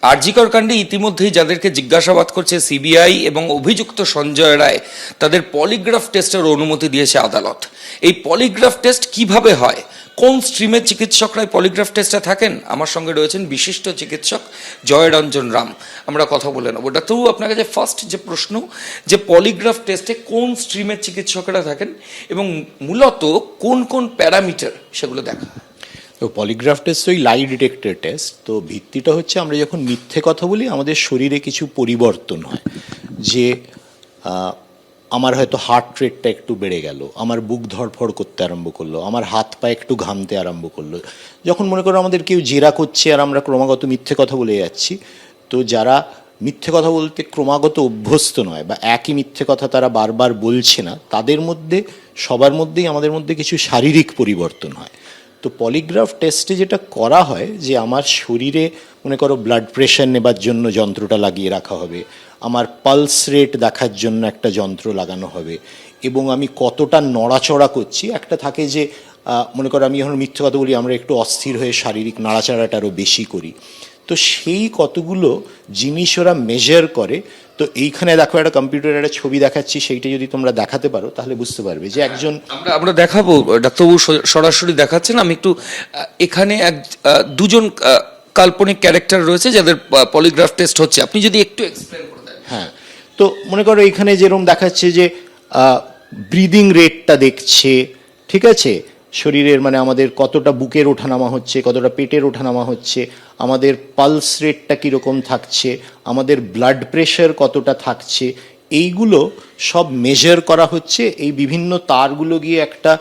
আরজিকর কাণ্ডে ইতিমধ্যেই যাদেরকে জিজ্ঞাসাবাদ করছে সিবিআই এবং অভিযুক্ত সঞ্জয় রায়, তাদের পলিগ্রাফ টেস্টের অনুমতি দিয়েছে আদালত। এই পলিগ্রাফ টেস্ট কিভাবে হয়, কোন স্ট্রিমের চিকিৎসকরা পলিগ্রাফ টেস্টে থাকেন? আমার সঙ্গে রয়েছেন বিশিষ্ট চিকিৎসক জয়রঞ্জন রাম, আমরা কথা বলে নেব। ডাক্তারবাবু, আপনার কাছে ফার্স্ট যে প্রশ্ন, যে পলিগ্রাফ টেস্টে কোন স্ট্রিমের চিকিৎসকরা থাকেন এবং মূলত কোন কোন প্যারামিটার সেগুলো দেখা? তো পলিগ্রাফ টেস্ট ওই লাই ডিটেক্টর টেস্ট। তো ভিত্তিটা হচ্ছে আমরা যখন মিথ্যে কথা বলি আমাদের শরীরে কিছু পরিবর্তন হয়, যে আমার হয়তো হার্ট রেটটা একটু বেড়ে গেল, আমার বুক ধড়ফড় করতে আরম্ভ করলো, আমার হাত পা একটু ঘামতে আরম্ভ করলো। যখন মনে করো আমাদের কেউ জেরা করছে আর আমরা ক্রমাগত মিথ্যে কথা বলে যাচ্ছি, তো যারা মিথ্যে কথা বলতে ক্রমাগত অভ্যস্ত নয় বা একই মিথ্যে কথা তারা বারবার বলছে না, তাদের মধ্যে সবার মধ্যেই আমাদের মধ্যে কিছু শারীরিক পরিবর্তন হয়। তো পলিগ্রাফ টেস্টে যেটা করা হয়, যে আমার শরীরে মনে করো ব্লাড প্রেশার নেবার জন্য যন্ত্রটা লাগিয়ে রাখা হবে, আমার পালস রেট দেখার জন্য একটা যন্ত্র লাগানো হবে, এবং আমি কতটা নড়াচড়া করছি। একটা থাকে যে মনে করো আমি যখন মিথ্যে কথা বলি আমরা একটু অস্থির হয়ে শারীরিক নাড়াচাড়াটা আরও বেশি করি, তো সেই কতগুলো জিনিস ওরা মেজার করে। তো এইখানে দেখো একটা কম্পিউটারে একটা ছবি দেখাচ্ছি, সেইটা যদি তোমরা দেখাতে পারো তাহলে বুঝতে পারবে যে একজন, আমরা দেখাবো, ডাক্তারবাবু সরাসরি দেখাচ্ছেন। আমি একটু এখানে দুজন কাল্পনিক ক্যারেক্টার রয়েছে যাদের পলিগ্রাফ টেস্ট হচ্ছে, আপনি যদি একটু এক্সপ্লেন করে দেন। হ্যাঁ, তো মনে করো এইখানে যেরকম দেখাচ্ছে যে ব্রিদিং রেটটা দেখছে, ঠিক আছে, শরীরের মানে আমাদের কতটা বুকের ওঠানামা হচ্ছে, কতটা পেটের ওঠানামা হচ্ছে, আমাদের পালস রেটটা কীরকম থাকছে, আমাদের ব্লাড প্রেশার কতটা থাকছে, এইগুলো সব মেজার করা হচ্ছে। এই বিভিন্ন তারগুলো গিয়ে একটা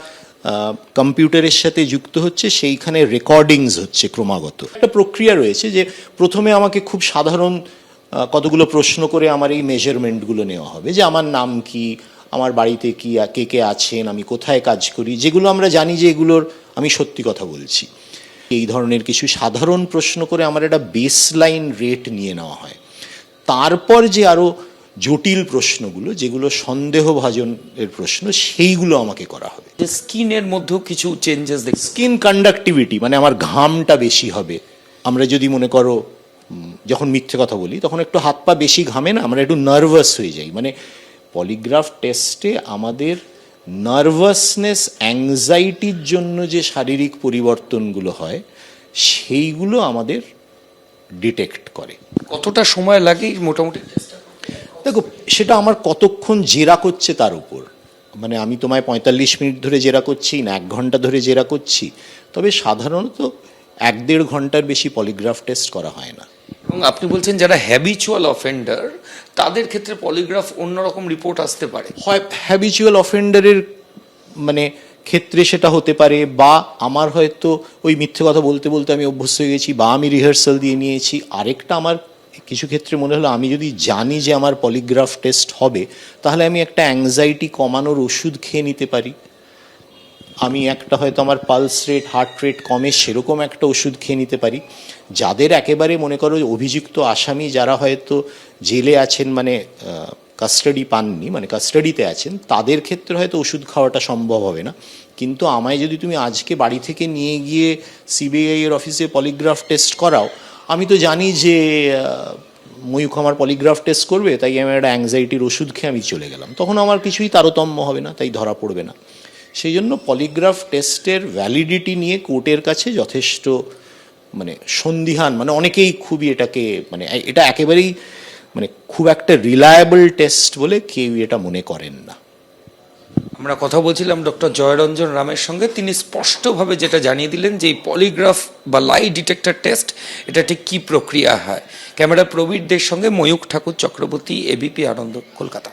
কম্পিউটারের সাথে যুক্ত হচ্ছে, সেইখানে রেকর্ডিংস হচ্ছে ক্রমাগত। একটা প্রক্রিয়া রয়েছে যে প্রথমে আমাকে খুব সাধারণ কতগুলো প্রশ্ন করে আমার এই মেজারমেন্টগুলো নেওয়া হবে, যে আমার নাম কি, আমার বাড়িতে কি কে কে আছেন, আমি কোথায় কাজ করি, যেগুলো আমরা জানি যে এগুলোর আমি সত্যি কথা বলছি। এই ধরনের কিছু সাধারণ প্রশ্ন করে আমার একটা বেসলাইন রেট নিয়ে নেওয়া হয়। তারপর যে আরও জটিল প্রশ্নগুলো, যেগুলো সন্দেহভাজনের প্রশ্ন, সেইগুলো আমাকে করা হবে। যে স্কিনের মধ্যেও কিছু চেঞ্জেস দেখি, স্কিন কন্ডাক্টিভিটি, মানে আমার ঘামটা বেশি হবে। আমরা যদি মনে করো যখন মিথ্যে কথা বলি তখন একটু হাত পা বেশি ঘামে না, আমরা একটু নার্ভাস হয়ে যাই। মানে পলিগ্রাফ টেস্টে আমাদের নার্ভাসনেস, অ্যাংজাইটির জন্য যে শারীরিক পরিবর্তনগুলো হয় সেইগুলো আমাদের ডিটেক্ট করে। কতটা সময় লাগে মোটামুটি? দেখো, সেটা আমার কতক্ষণ জেরা করছে তার উপর। মানে আমি তোমায় 45 মিনিট ধরে জেরা করছি না 1 ঘন্টা ধরে জেরা করছি, তবে সাধারণত 1-1.5 ঘন্টার বেশি পলিগ্রাফ টেস্ট করা হয় না। এবং আপনি বলছেন যারা হ্যাবিচুয়াল অফেন্ডার তাদের ক্ষেত্রে পলিগ্রাফ অন্যরকম রিপোর্ট আসতে পারে। হয় হ্যাবিচুয়াল অফেন্ডারের মানে ক্ষেত্রে সেটা হতে পারে, বা আমার হয়তো ওই মিথ্যে কথা বলতে বলতে আমি অভ্যস্ত হয়ে গেছি, বা আমি রিহার্সাল দিয়ে নিয়েছি। আরেকটা আমার কিছু ক্ষেত্রে মনে হলো, আমি যদি জানি যে আমার পলিগ্রাফ টেস্ট হবে, তাহলে আমি একটা অ্যাংজাইটি কমানোর ওষুধ খেয়ে নিতে পারি। আমি একটা হয়তো আমার পালস রেট, হার্ট রেট কমে, সেরকম একটা ওষুধ খেয়ে নিতে পারি। যাদের একেবারে মনে করো অভিযুক্ত আসামি যারা হয়তো জেলে আছেন, মানে কাস্টাডি পাননি, মানে কাস্টাডিতে আছেন, তাদের ক্ষেত্রে হয়তো ওষুধ খাওয়াটা সম্ভব হবে না। কিন্তু আমায় যদি তুমি আজকে বাড়ি থেকে নিয়ে গিয়ে সিবিআই এর অফিসে পলিগ্রাফ টেস্ট করাও, আমি তো জানি যে ময়ূখ আমার পলিগ্রাফ টেস্ট করবে, তাই আমি একটা অ্যাংজাইটির ওষুধ খেয়ে আমি চলে গেলাম, তখন আমার কিছুই তারতম্য হবে না, তাই ধরা পড়বে না। সেই জন্য পলিগ্রাফ টেস্টের ভ্যালিডিটি নিয়ে কোর্টের কাছে যথেষ্ট মানে সন্দিহান, মানে অনেকেই খুবই এটাকে মানে এটা একেবারেই মানে খুব একটা রিলায়েবল টেস্ট বলে কেউ এটা মনে করেন না। আমরা কথা বলছিলাম ডক্টর জয়রঞ্জন রামের সঙ্গে, তিনি স্পষ্টভাবে যেটা জানিয়ে দিলেন যে এই পলিগ্রাফ বা লাই ডিটেক্টর টেস্ট এটা ঠিক কী প্রক্রিয়া হয়। ক্যামেরা প্রবীরদের সঙ্গে ময়ূখ ঠাকুর চক্রবর্তী, এবিপি আনন্দ, কলকাতা।